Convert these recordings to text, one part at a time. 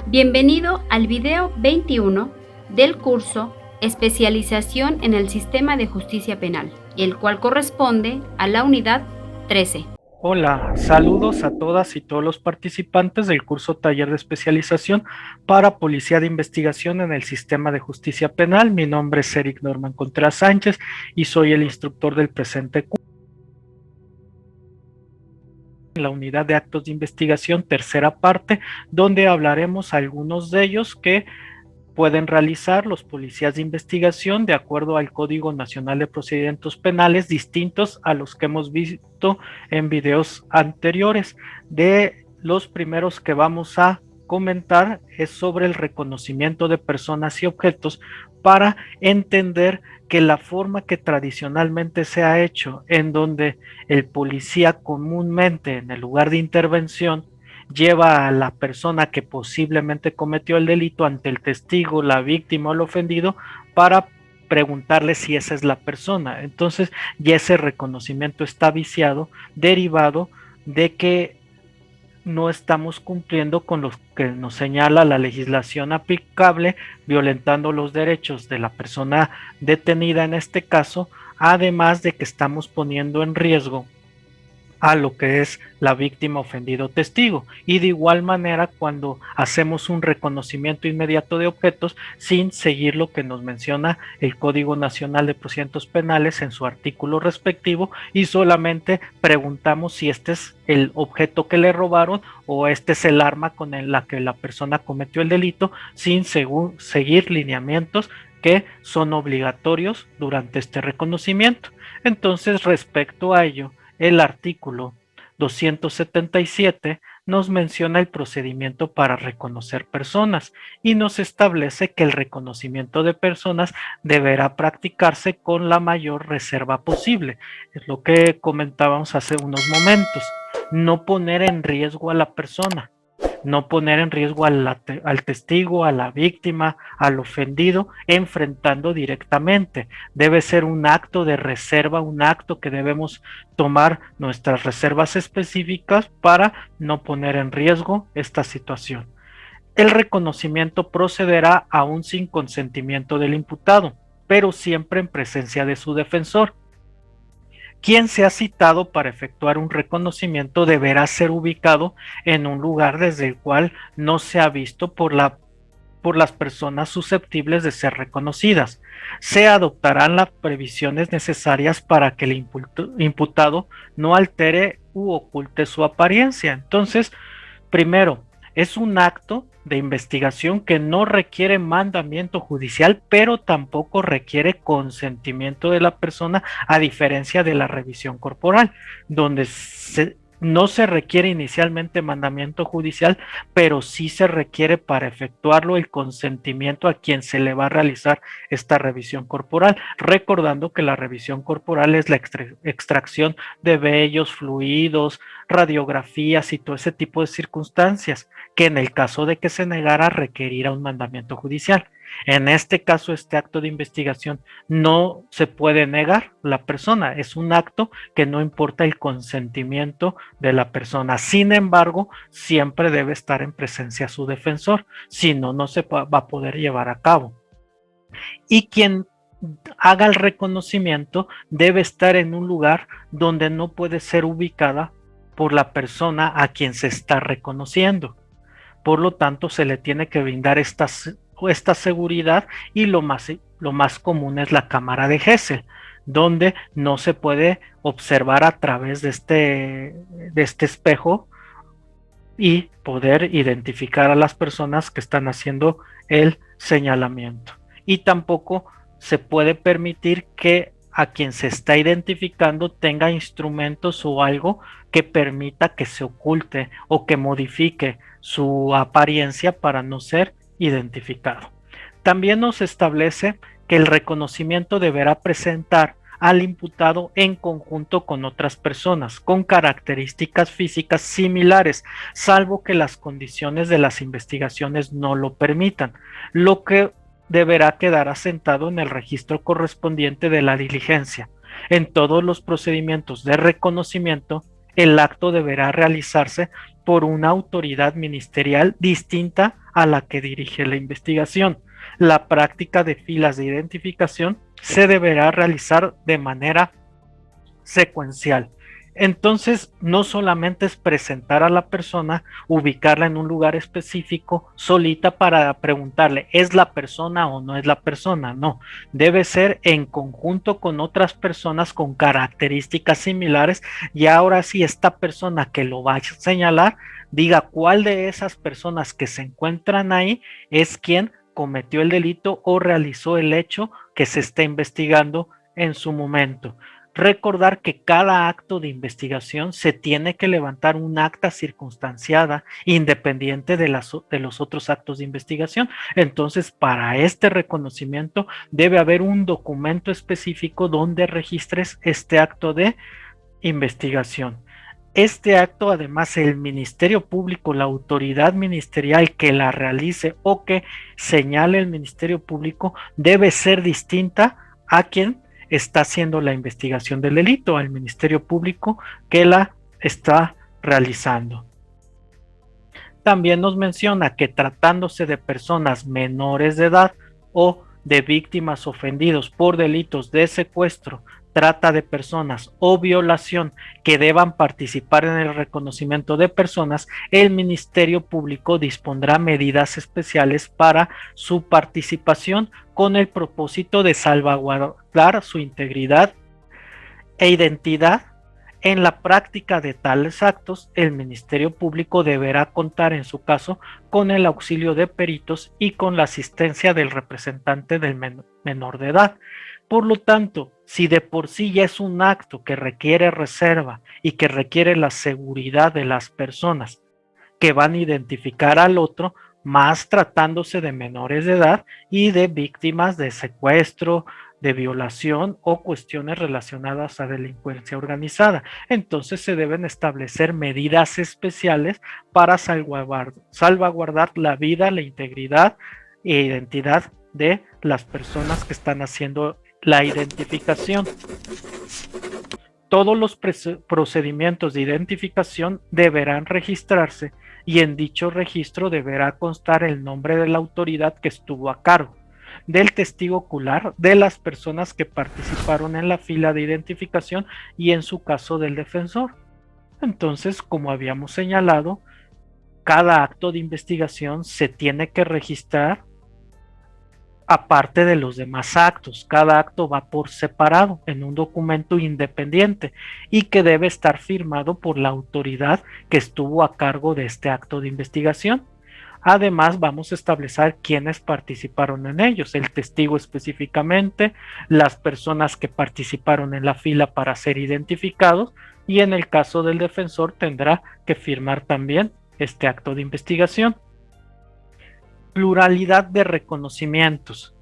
Bienvenido al video 21 del curso Especialización en el Sistema de Justicia Penal, el cual corresponde a la unidad 13. Hola, saludos a todas y todos los participantes del curso Taller de Especialización para Policía de Investigación en el Sistema de Justicia Penal. Mi nombre es Eric Norman Contreras Sánchez y soy el instructor del presente curso. En la unidad de actos de investigación, tercera parte, donde hablaremos algunos de ellos que pueden realizar los policías de investigación de acuerdo al Código Nacional de Procedimientos Penales, distintos a los que hemos visto en videos anteriores. De los primeros que vamos a comentar es sobre el reconocimiento de personas y objetos para entender que la forma que tradicionalmente se ha hecho, en donde el policía comúnmente en el lugar de intervención lleva a la persona que posiblemente cometió el delito ante el testigo, la víctima o el ofendido para preguntarle si esa es la persona. Entonces ya ese reconocimiento está viciado, derivado de que no estamos cumpliendo con lo que nos señala la legislación aplicable, violentando los derechos de la persona detenida en este caso, además de que estamos poniendo en riesgo a lo que es la víctima, ofendido, testigo. Y de igual manera, cuando hacemos un reconocimiento inmediato de objetos sin seguir lo que nos menciona el Código Nacional de Procedimientos Penales en su artículo respectivo y solamente preguntamos si este es el objeto que le robaron o este es el arma con la que la persona cometió el delito, sin seguir lineamientos que son obligatorios durante este reconocimiento. Entonces, respecto a ello, el artículo 277 nos menciona el procedimiento para reconocer personas y nos establece que el reconocimiento de personas deberá practicarse con la mayor reserva posible. Es lo que comentábamos hace unos momentos. No poner en riesgo a la persona, no poner en riesgo al testigo, a la víctima, al ofendido, enfrentando directamente. Debe ser un acto de reserva, un acto que debemos tomar nuestras reservas específicas para no poner en riesgo esta situación. El reconocimiento procederá aún sin consentimiento del imputado, pero siempre en presencia de su defensor. Quien sea citado para efectuar un reconocimiento deberá ser ubicado en un lugar desde el cual no se ha visto por las personas susceptibles de ser reconocidas. Se adoptarán las previsiones necesarias para que el imputado no altere u oculte su apariencia. Entonces, primero, es un acto de investigación que no requiere mandamiento judicial, pero tampoco requiere consentimiento de la persona, a diferencia de la revisión corporal, donde no se requiere inicialmente mandamiento judicial, pero sí se requiere para efectuarlo el consentimiento a quien se le va a realizar esta revisión corporal, recordando que la revisión corporal es la extracción de vellos, fluidos, radiografías y todo ese tipo de circunstancias que en el caso de que se negara requerirá un mandamiento judicial. En este caso, este acto de investigación no se puede negar la persona, es un acto que no importa el consentimiento de la persona. Sin embargo, siempre debe estar en presencia su defensor, si no, no se va a poder llevar a cabo. Y quien haga el reconocimiento debe estar en un lugar donde no puede ser ubicada por la persona a quien se está reconociendo. Por lo tanto, se le tiene que brindar esta seguridad y lo más común es la cámara de Gesell, donde no se puede observar a través de este espejo y poder identificar a las personas que están haciendo el señalamiento. Y tampoco se puede permitir que a quien se está identificando tenga instrumentos o algo que permita que se oculte o que modifique su apariencia para no ser identificado. También nos establece que el reconocimiento deberá presentar al imputado en conjunto con otras personas con características físicas similares, salvo que las condiciones de las investigaciones no lo permitan, lo que deberá quedar asentado en el registro correspondiente de la diligencia. En todos los procedimientos de reconocimiento, el acto deberá realizarse por una autoridad ministerial distinta a la que dirige la investigación. La práctica de filas de identificación se deberá realizar de manera secuencial. Entonces, no solamente es presentar a la persona, ubicarla en un lugar específico, solita para preguntarle, ¿es la persona o no es la persona? No, debe ser en conjunto con otras personas con características similares y ahora sí esta persona que lo va a señalar, diga cuál de esas personas que se encuentran ahí es quien cometió el delito o realizó el hecho que se está investigando en su momento. Recordar que cada acto de investigación se tiene que levantar un acta circunstanciada independiente de los otros actos de investigación. Entonces, para este reconocimiento debe haber un documento específico donde registres este acto de investigación. Este acto, además, el Ministerio Público, la autoridad ministerial que la realice o que señale el Ministerio Público, debe ser distinta a quien está haciendo la investigación del delito, al Ministerio Público que la está realizando. También nos menciona que tratándose de personas menores de edad o de víctimas ofendidos por delitos de secuestro, trata de personas o violación que deban participar en el reconocimiento de personas, el Ministerio Público dispondrá medidas especiales para su participación con el propósito de salvaguardar su integridad e identidad. En la práctica de tales actos, el Ministerio Público deberá contar, en su caso, con el auxilio de peritos y con la asistencia del representante del menor de edad. Por lo tanto, si de por sí ya es un acto que requiere reserva y que requiere la seguridad de las personas que van a identificar al otro, más tratándose de menores de edad y de víctimas de secuestro, de violación o cuestiones relacionadas a delincuencia organizada. Entonces se deben establecer medidas especiales para salvaguardar la vida, la integridad e identidad de las personas que están haciendo la identificación. Todos los procedimientos de identificación deberán registrarse y en dicho registro deberá constar el nombre de la autoridad que estuvo a cargo, del testigo ocular, de las personas que participaron en la fila de identificación y en su caso del defensor. Entonces, como habíamos señalado, cada acto de investigación se tiene que registrar aparte de los demás actos. Cada acto va por separado en un documento independiente y que debe estar firmado por la autoridad que estuvo a cargo de este acto de investigación. Además, vamos a establecer quiénes participaron en ellos, el testigo específicamente, las personas que participaron en la fila para ser identificados y en el caso del defensor tendrá que firmar también este acto de investigación. Pluralidad de reconocimientos.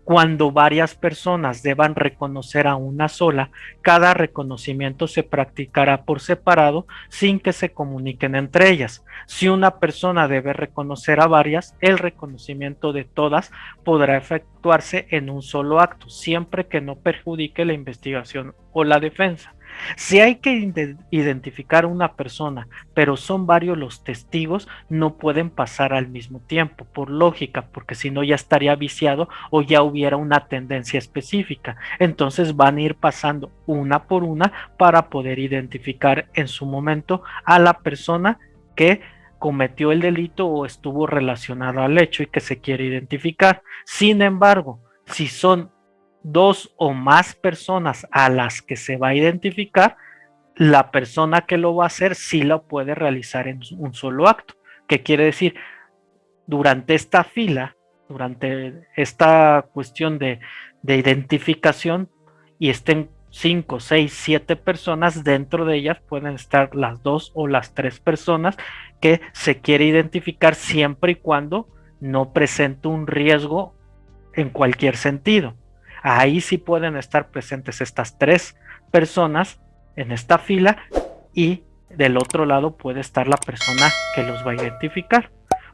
Cuando varias personas deban reconocer a una sola, cada reconocimiento se practicará por separado sin que se comuniquen entre ellas. Si una persona debe reconocer a varias, el reconocimiento de todas podrá efectuarse en un solo acto, siempre que no perjudique la investigación o la defensa. Si hay que identificar a una persona, pero son varios los testigos, no pueden pasar al mismo tiempo, por lógica, porque si no ya estaría viciado o ya hubiera una tendencia específica. Entonces van a ir pasando una por una para poder identificar en su momento a la persona que cometió el delito o estuvo relacionado al hecho y que se quiere identificar. Sin embargo, si son dos o más personas a las que se va a identificar, la persona que lo va a hacer sí lo puede realizar en un solo acto. ¿Qué quiere decir? Durante esta fila, durante esta cuestión de identificación y estén 5, 6, 7 personas, dentro de ellas pueden estar las 2 o las 3 personas que se quiere identificar siempre y cuando no presente un riesgo en cualquier sentido. Ahí sí pueden estar presentes estas 3 personas en esta fila y del otro lado puede estar la persona que los va a identificar.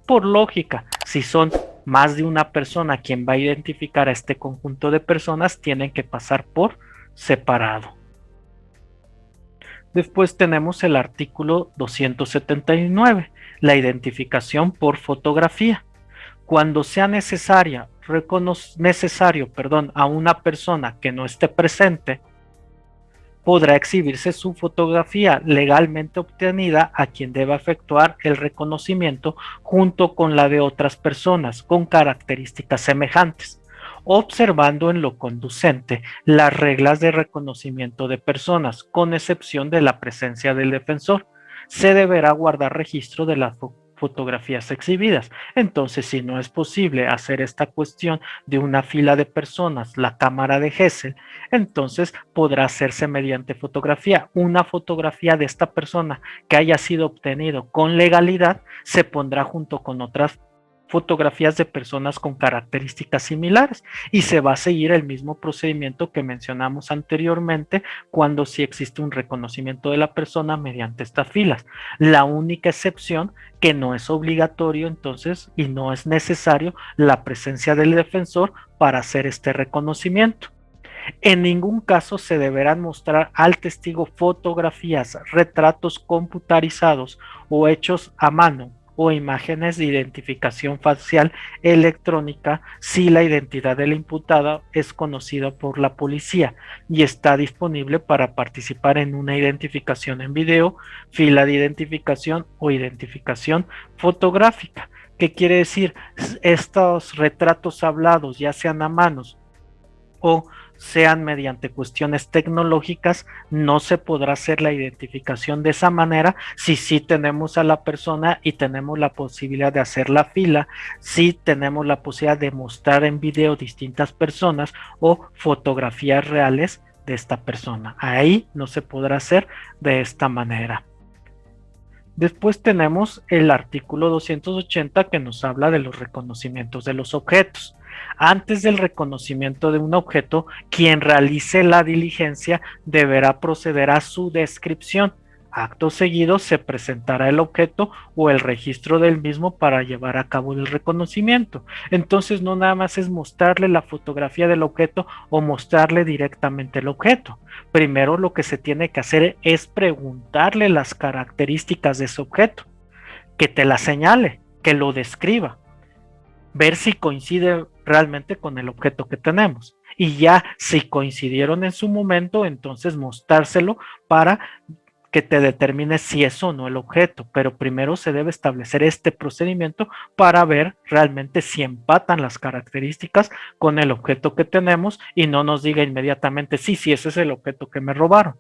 Por lógica, si son más de una persona quien va a identificar a este conjunto de personas, tienen que pasar por separado. Después tenemos el artículo 279, la identificación por fotografía. Cuando sea necesario a una persona que no esté presente, podrá exhibirse su fotografía legalmente obtenida a quien deba efectuar el reconocimiento junto con la de otras personas con características semejantes, observando en lo conducente las reglas de reconocimiento de personas, con excepción de la presencia del defensor. Se deberá guardar registro de las fotografías exhibidas. Entonces, si no es posible hacer esta cuestión de una fila de personas, la cámara de Gesell, entonces podrá hacerse mediante fotografía. Una fotografía de esta persona que haya sido obtenido con legalidad se pondrá junto con otras fotografías de personas con características similares y se va a seguir el mismo procedimiento que mencionamos anteriormente cuando sí existe un reconocimiento de la persona mediante estas filas. La única excepción que no es obligatorio entonces y no es necesario la presencia del defensor para hacer este reconocimiento. En ningún caso se deberán mostrar al testigo fotografías, retratos computarizados o hechos a mano o imágenes de identificación facial electrónica si la identidad del imputado es conocida por la policía y está disponible para participar en una identificación en video, fila de identificación o identificación fotográfica. ¿Qué quiere decir? Estos retratos hablados, ya sean a manos o sean mediante cuestiones tecnológicas, no se podrá hacer la identificación de esa manera si sí tenemos a la persona y tenemos la posibilidad de hacer la fila, si tenemos la posibilidad de mostrar en video distintas personas o fotografías reales de esta persona. Ahí no se podrá hacer de esta manera. Después tenemos el artículo 280 que nos habla de los reconocimientos de los objetos. Antes del reconocimiento de un objeto, quien realice la diligencia deberá proceder a su descripción. Acto seguido se presentará el objeto o el registro del mismo para llevar a cabo el reconocimiento. Entonces no nada más es mostrarle la fotografía del objeto o mostrarle directamente el objeto. Primero lo que se tiene que hacer es preguntarle las características de ese objeto, que te la señale, que lo describa, ver si coincide realmente con el objeto que tenemos. Y ya si coincidieron en su momento, entonces mostrárselo para que te determine si es o no el objeto, pero primero se debe establecer este procedimiento para ver realmente si empatan las características con el objeto que tenemos y no nos diga inmediatamente sí, ese es el objeto que me robaron.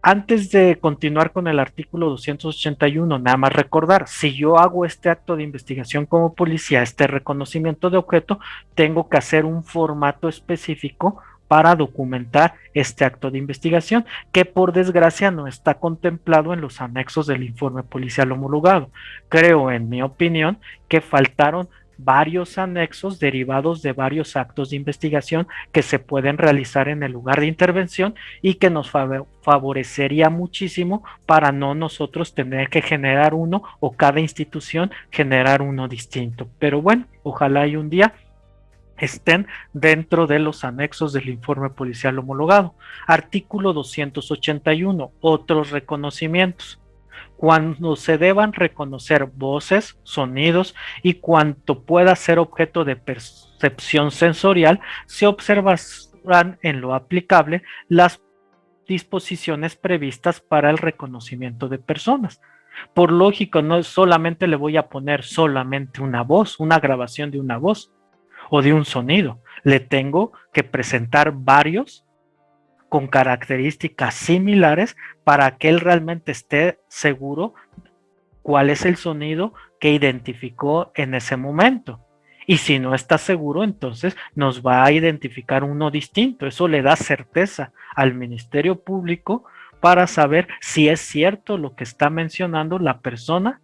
Antes de continuar con el artículo 281, nada más recordar, si yo hago este acto de investigación como policía, este reconocimiento de objeto, tengo que hacer un formato específico para documentar este acto de investigación, que por desgracia no está contemplado en los anexos del informe policial homologado. Creo, en mi opinión, que faltaron varios anexos derivados de varios actos de investigación que se pueden realizar en el lugar de intervención y que nos favorecería muchísimo para no nosotros tener que generar uno o cada institución generar uno distinto. Pero bueno, ojalá y un día estén dentro de los anexos del informe policial homologado. Artículo 281. Otros reconocimientos. Cuando se deban reconocer voces, sonidos y cuanto pueda ser objeto de percepción sensorial, se observarán en lo aplicable las disposiciones previstas para el reconocimiento de personas. Por lógico, no solamente le voy a poner solamente una voz, una grabación de una voz o de un sonido. Le tengo que presentar varios con características similares para que él realmente esté seguro cuál es el sonido que identificó en ese momento. Y si no está seguro, entonces nos va a identificar uno distinto. Eso le da certeza al Ministerio Público para saber si es cierto lo que está mencionando la persona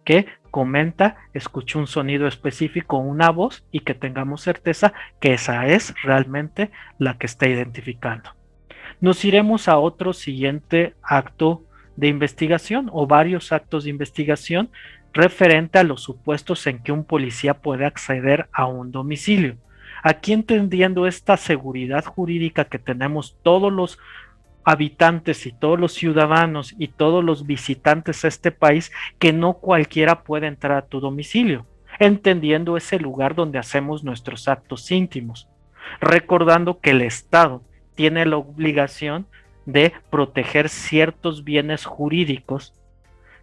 que comenta, escuchó un sonido específico, una voz, y que tengamos certeza que esa es realmente la que está identificando. Nos iremos a otro siguiente acto de investigación o varios actos de investigación referente a los supuestos en que un policía puede acceder a un domicilio. Aquí, entendiendo esta seguridad jurídica que tenemos todos los habitantes y todos los ciudadanos y todos los visitantes a este país que no cualquiera puede entrar a tu domicilio, entendiendo ese lugar donde hacemos nuestros actos íntimos, recordando que el Estado tiene la obligación de proteger ciertos bienes jurídicos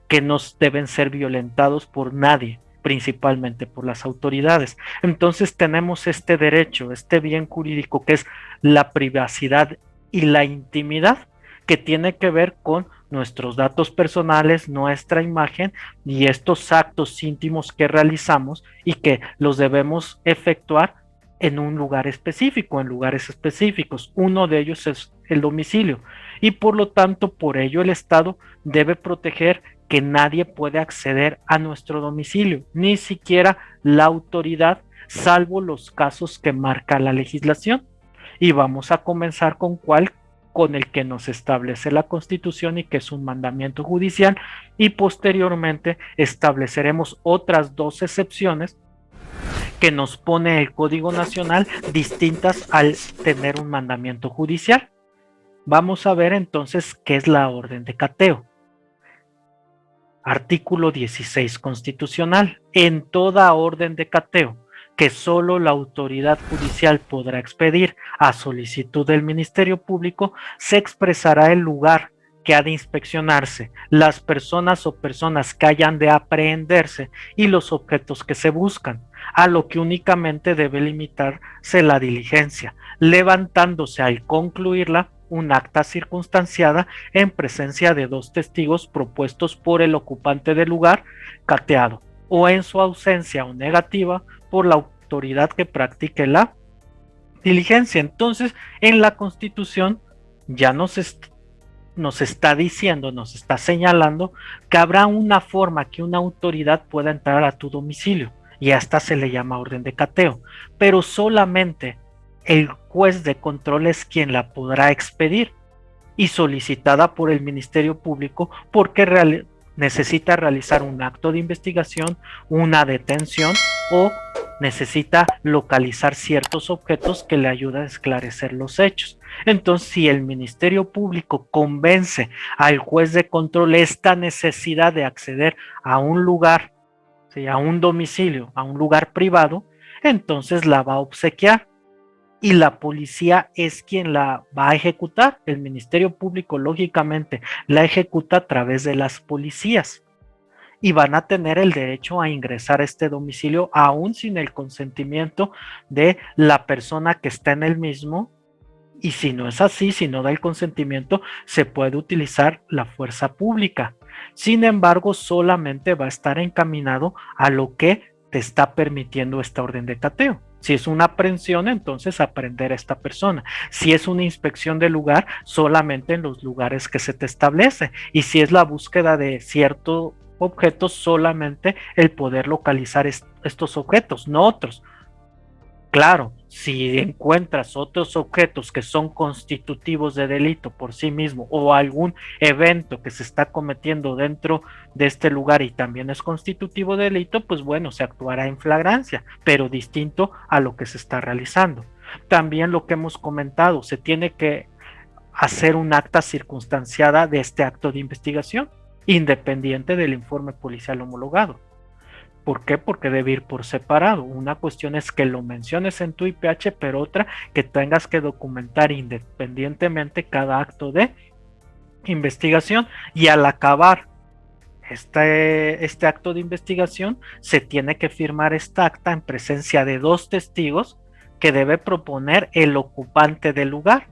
que no deben ser violentados por nadie, principalmente por las autoridades. Entonces tenemos este derecho, este bien jurídico que es la privacidad y la intimidad, que tiene que ver con nuestros datos personales, nuestra imagen y estos actos íntimos que realizamos y que los debemos efectuar en un lugar específico, en lugares específicos. Uno de ellos es el domicilio y por lo tanto, por ello el Estado debe proteger que nadie puede acceder a nuestro domicilio, ni siquiera la autoridad, salvo los casos que marca la legislación. Y vamos a comenzar con cuál, con el que nos establece la Constitución y que es un mandamiento judicial, y posteriormente estableceremos otras dos excepciones que nos pone el Código Nacional distintas al tener un mandamiento judicial. Vamos a ver entonces qué es la orden de cateo. Artículo 16 constitucional. En toda orden de cateo que solo la autoridad judicial podrá expedir a solicitud del Ministerio Público, se expresará el lugar que ha de inspeccionarse, las personas o personas que hayan de aprehenderse y los objetos que se buscan, a lo que únicamente debe limitarse la diligencia, levantándose al concluirla un acta circunstanciada en presencia de dos testigos propuestos por el ocupante del lugar cateado, o en su ausencia o negativa por la autoridad que practique la diligencia. Entonces, en la Constitución ya nos está diciendo, nos está señalando que habrá una forma que una autoridad pueda entrar a tu domicilio, y a esta se le llama orden de cateo, pero solamente el juez de control es quien la podrá expedir y solicitada por el Ministerio Público porque necesita realizar un acto de investigación, una detención o necesita localizar ciertos objetos que le ayuden a esclarecer los hechos. Entonces, si el Ministerio Público convence al juez de control esta necesidad de acceder a un lugar, ¿sí?, a un domicilio, a un lugar privado, entonces la va a obsequiar. Y la policía es quien la va a ejecutar. El Ministerio Público, lógicamente, la ejecuta a través de las policías. Y van a tener el derecho a ingresar a este domicilio aún sin el consentimiento de la persona que está en el mismo. Y si no es así, si no da el consentimiento, se puede utilizar la fuerza pública. Sin embargo, solamente va a estar encaminado a lo que te está permitiendo esta orden de cateo. Si es una aprehensión, entonces aprehender a esta persona. Si es una inspección del lugar, solamente en los lugares que se te establece. Y si es la búsqueda de ciertos objetos, solamente el poder localizar estos objetos, no otros. Claro, si encuentras otros objetos que son constitutivos de delito por sí mismo o algún evento que se está cometiendo dentro de este lugar y también es constitutivo de delito, pues bueno, se actuará en flagrancia, pero distinto a lo que se está realizando. También lo que hemos comentado, se tiene que hacer un acta circunstanciada de este acto de investigación, independiente del informe policial homologado. ¿Por qué? Porque debe ir por separado. Una cuestión es que lo menciones en tu IPH, pero otra que tengas que documentar independientemente cada acto de investigación. Y al acabar este acto de investigación, se tiene que firmar esta acta en presencia de dos testigos que debe proponer el ocupante del lugar.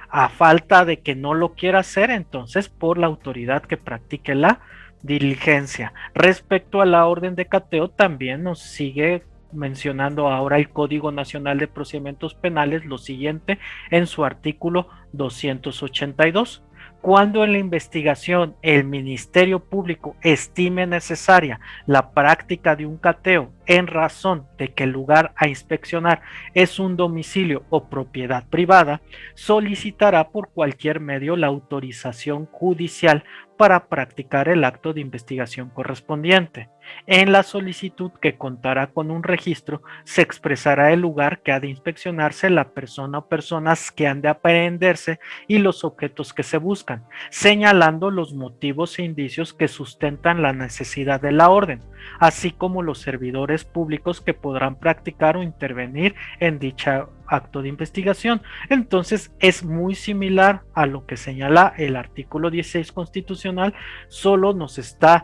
A falta de que no lo quiera hacer, entonces por la autoridad que practique la diligencia. Respecto a la orden de cateo, también nos sigue mencionando ahora el Código Nacional de Procedimientos Penales lo siguiente en su artículo 282. Cuando en la investigación el Ministerio Público estime necesaria la práctica de un cateo en razón de que el lugar a inspeccionar es un domicilio o propiedad privada, solicitará por cualquier medio la autorización judicial para practicar el acto de investigación correspondiente. En la solicitud, que contará con un registro, se expresará el lugar que ha de inspeccionarse, la persona o personas que han de aprehenderse y los objetos que se buscan, señalando los motivos e indicios que sustentan la necesidad de la orden, así como los servidores públicos que podrán practicar o intervenir en dicho acto de investigación. Entonces es muy similar a lo que señala el artículo 16 constitucional, solo nos está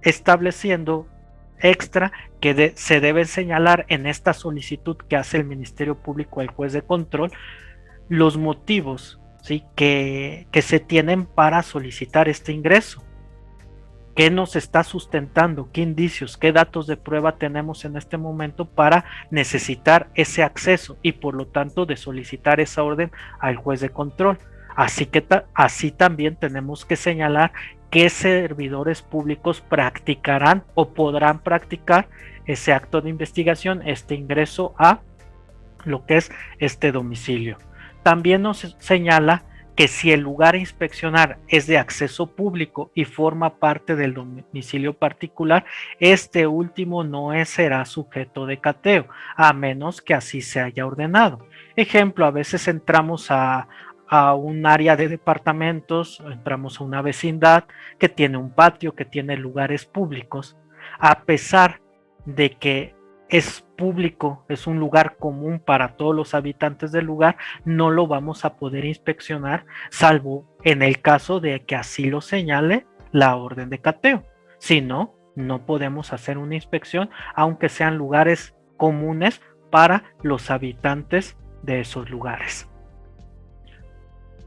estableciendo extra que se debe señalar en esta solicitud que hace el Ministerio Público al juez de control los motivos, ¿sí?, que se tienen para solicitar este ingreso. ¿Qué nos está sustentando? ¿Qué indicios? ¿Qué datos de prueba tenemos en este momento para necesitar ese acceso y por lo tanto de solicitar esa orden al juez de control? Así también tenemos que señalar qué servidores públicos practicarán o podrán practicar ese acto de investigación, este ingreso a lo que es este domicilio. También nos señala que si el lugar a inspeccionar es de acceso público y forma parte del domicilio particular, este último no será sujeto de cateo, a menos que así se haya ordenado. Ejemplo, a veces entramos a un área de departamentos, entramos a una vecindad que tiene un patio, que tiene lugares públicos, a pesar de que es público, es un lugar común para todos los habitantes del lugar, no lo vamos a poder inspeccionar, salvo en el caso de que así lo señale la orden de cateo. Si no, no podemos hacer una inspección, aunque sean lugares comunes para los habitantes de esos lugares.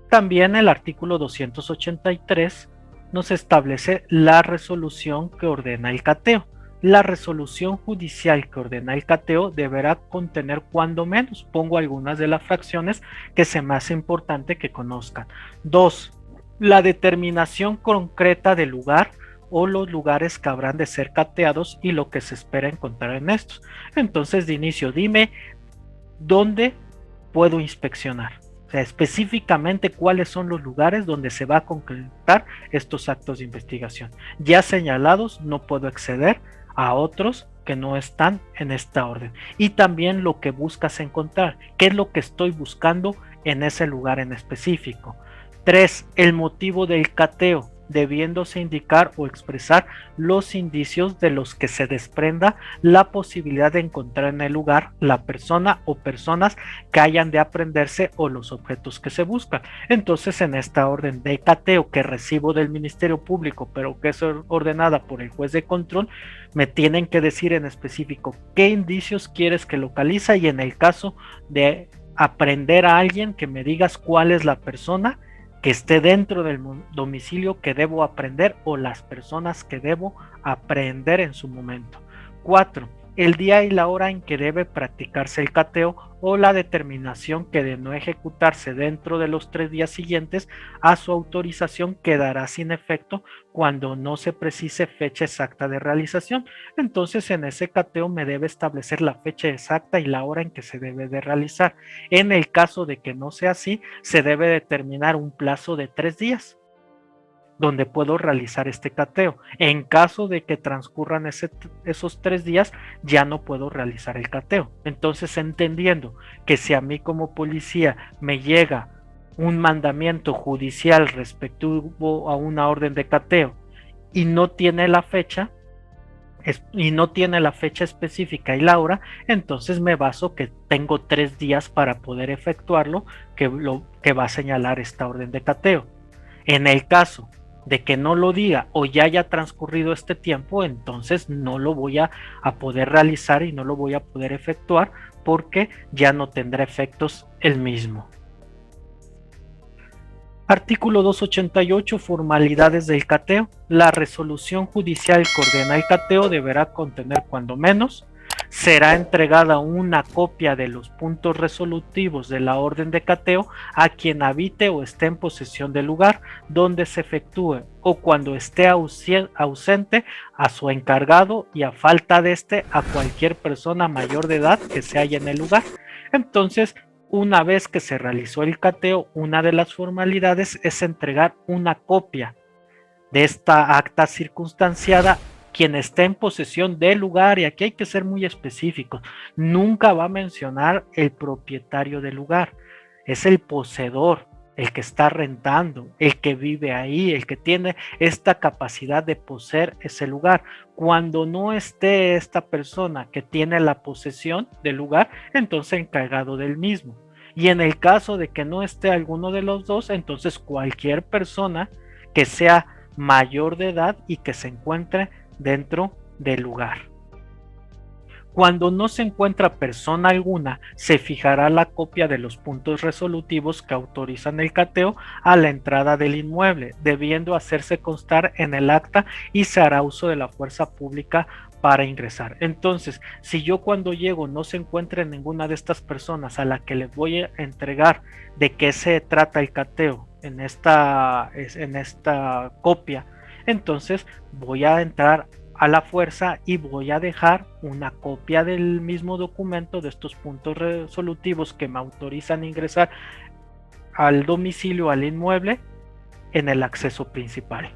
También el artículo 283 nos establece la resolución que ordena el cateo. La resolución judicial que ordena el cateo deberá contener cuando menos, pongo algunas de las fracciones que se me hace importante que conozcan. 2. La determinación concreta del lugar o los lugares que habrán de ser cateados y lo que se espera encontrar en estos. Entonces, de inicio, dime dónde puedo inspeccionar. O sea, específicamente cuáles son los lugares donde se va a concretar estos actos de investigación. Ya señalados, no puedo acceder a otros que no están en esta orden. Y también lo que buscas encontrar, qué es lo que estoy buscando en ese lugar en específico. 3. El motivo del cateo, debiéndose indicar o expresar los indicios de los que se desprenda la posibilidad de encontrar en el lugar la persona o personas que hayan de aprehenderse o los objetos que se buscan. Entonces, en esta orden de cateo que recibo del Ministerio Público, pero que es ordenada por el juez de control, me tienen que decir en específico qué indicios quieres que localiza, y en el caso de aprehender a alguien, que me digas cuál es la persona que esté dentro del domicilio que debo aprehender o las personas que debo aprehender en su momento. 4. El día y la hora en que debe practicarse el cateo o la determinación que de no ejecutarse dentro de los 3 días siguientes a su autorización quedará sin efecto cuando no se precise fecha exacta de realización. Entonces, en ese cateo me debe establecer la fecha exacta y la hora en que se debe de realizar. En el caso de que no sea así, se debe determinar un plazo de 3 días donde puedo realizar este cateo. En caso de que transcurran esos 3 días, ya no puedo realizar el cateo. Entonces, entendiendo que si a mí como policía me llega un mandamiento judicial respecto a una orden de cateo y no tiene la fecha, específica y la hora, entonces me baso que tengo 3 días para poder efectuarlo, que va a señalar esta orden de cateo. En el caso de que no lo diga o ya haya transcurrido este tiempo, entonces no lo voy a poder realizar y no lo voy a poder efectuar, porque ya no tendrá efectos el mismo. Artículo 288. Formalidades del cateo. La resolución judicial que ordena el cateo deberá contener cuando menos: será entregada una copia de los puntos resolutivos de la orden de cateo a quien habite o esté en posesión del lugar donde se efectúe, o cuando esté ausente, a su encargado, y a falta de este, a cualquier persona mayor de edad que se halla en el lugar. Entonces, una vez que se realizó el cateo, una de las formalidades es entregar una copia de esta acta circunstanciada quien esté en posesión del lugar, y aquí hay que ser muy específicos. Nunca va a mencionar el propietario del lugar, es el poseedor, el que está rentando, el que vive ahí, el que tiene esta capacidad de poseer ese lugar. Cuando no esté esta persona que tiene la posesión del lugar, entonces encargado del mismo. Y en el caso de que no esté alguno de los dos, entonces cualquier persona que sea mayor de edad y que se encuentre dentro del lugar. Cuando no se encuentra persona alguna, se fijará la copia de los puntos resolutivos que autorizan el cateo a la entrada del inmueble, debiendo hacerse constar en el acta, y se hará uso de la fuerza pública para ingresar. Entonces, si yo cuando llego no se encuentra ninguna de estas personas a la que les voy a entregar de qué se trata el cateo en esta copia, entonces voy a entrar a la fuerza y voy a dejar una copia del mismo documento, de estos puntos resolutivos que me autorizan a ingresar al domicilio, al inmueble, en el acceso principal.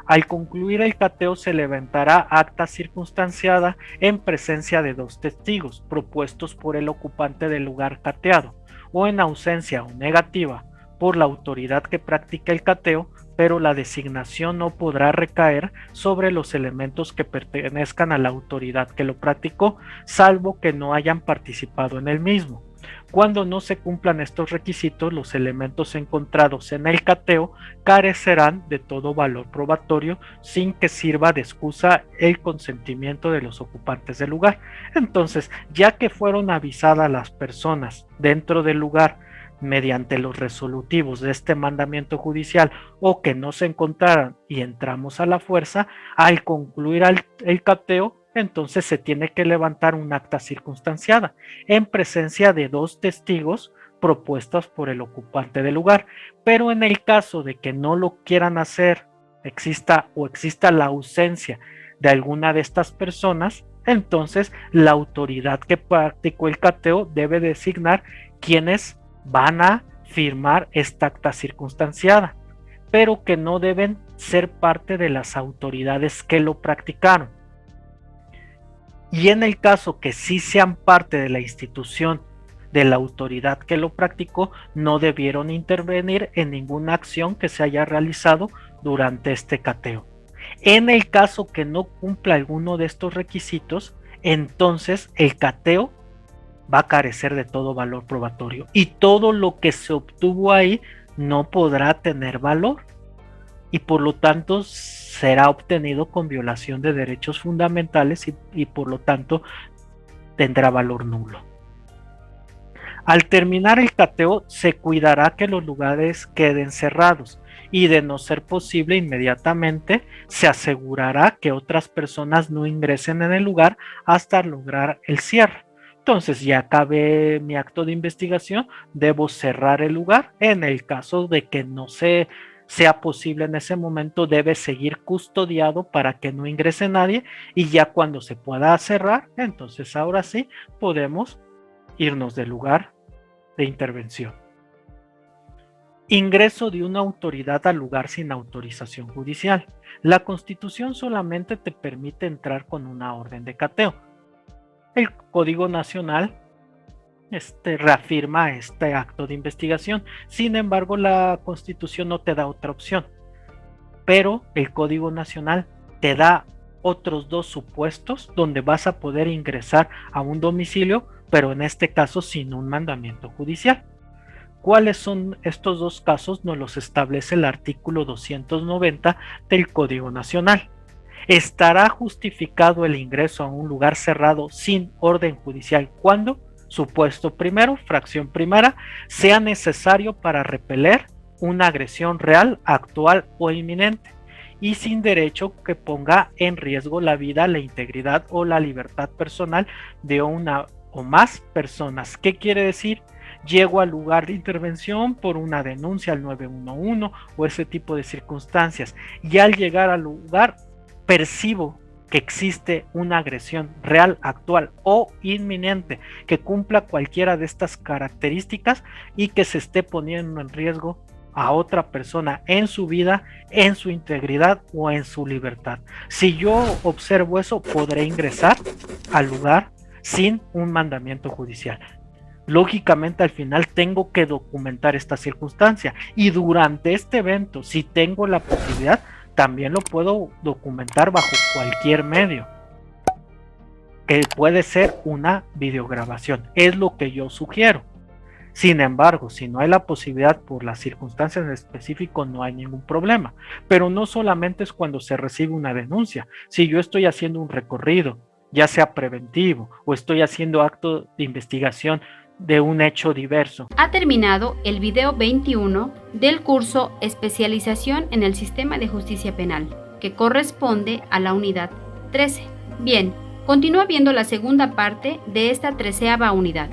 Al concluir el cateo se levantará acta circunstanciada en presencia de dos testigos propuestos por el ocupante del lugar cateado, o en ausencia o negativa por la autoridad que practica el cateo, pero la designación no podrá recaer sobre los elementos que pertenezcan a la autoridad que lo practicó, salvo que no hayan participado en el mismo. Cuando no se cumplan estos requisitos, los elementos encontrados en el cateo carecerán de todo valor probatorio, sin que sirva de excusa el consentimiento de los ocupantes del lugar. Entonces, ya que fueron avisadas las personas dentro del lugar mediante los resolutivos de este mandamiento judicial, o que no se encontraran y entramos a la fuerza, al concluir el cateo, entonces se tiene que levantar un acta circunstanciada en presencia de dos testigos propuestas por el ocupante del lugar. Pero en el caso de que no lo quieran hacer, exista la ausencia de alguna de estas personas, entonces la autoridad que practicó el cateo debe designar quienes van a firmar esta acta circunstanciada, pero que no deben ser parte de las autoridades que lo practicaron. Y en el caso que sí sean parte de la institución de la autoridad que lo practicó, no debieron intervenir en ninguna acción que se haya realizado durante este cateo. En el caso que no cumpla alguno de estos requisitos, entonces el cateo va a carecer de todo valor probatorio, y todo lo que se obtuvo ahí no podrá tener valor, y por lo tanto será obtenido con violación de derechos fundamentales, y por lo tanto tendrá valor nulo. Al terminar el cateo, se cuidará que los lugares queden cerrados, y de no ser posible, inmediatamente se asegurará que otras personas no ingresen en el lugar hasta lograr el cierre. Entonces, ya acabé mi acto de investigación, debo cerrar el lugar. En el caso de que no sea posible en ese momento, debe seguir custodiado para que no ingrese nadie, y ya cuando se pueda cerrar, entonces ahora sí podemos irnos del lugar de intervención. Ingreso de una autoridad al lugar sin autorización judicial. La Constitución solamente te permite entrar con una orden de cateo. El Código Nacional reafirma este acto de investigación. Sin embargo, la Constitución no te da otra opción, pero el Código Nacional te da otros dos supuestos donde vas a poder ingresar a un domicilio, pero en este caso sin un mandamiento judicial. ¿Cuáles son estos dos casos? Nos los establece el artículo 290 del Código Nacional. Estará justificado el ingreso a un lugar cerrado sin orden judicial cuando, supuesto primero, fracción primera, sea necesario para repeler una agresión real, actual o inminente, y sin derecho que ponga en riesgo la vida, la integridad o la libertad personal de una o más personas. ¿Qué quiere decir? Llego al lugar de intervención por una denuncia al 911 o ese tipo de circunstancias, y al llegar al lugar percibo que existe una agresión real, actual o inminente que cumpla cualquiera de estas características y que se esté poniendo en riesgo a otra persona en su vida, en su integridad o en su libertad. Si yo observo eso, podré ingresar al lugar sin un mandamiento judicial. Lógicamente al final tengo que documentar esta circunstancia, y durante este evento, si tengo la posibilidad, también lo puedo documentar bajo cualquier medio, que puede ser una videograbación, es lo que yo sugiero. Sin embargo, si no hay la posibilidad por las circunstancias en específico, no hay ningún problema. Pero no solamente es cuando se recibe una denuncia. Si yo estoy haciendo un recorrido, ya sea preventivo, o estoy haciendo acto de investigación de un hecho diverso. Ha terminado el video 21 del curso Especialización en el Sistema de Justicia Penal, que corresponde a la unidad 13. Bien, continúa viendo la segunda parte de esta 13ª unidad.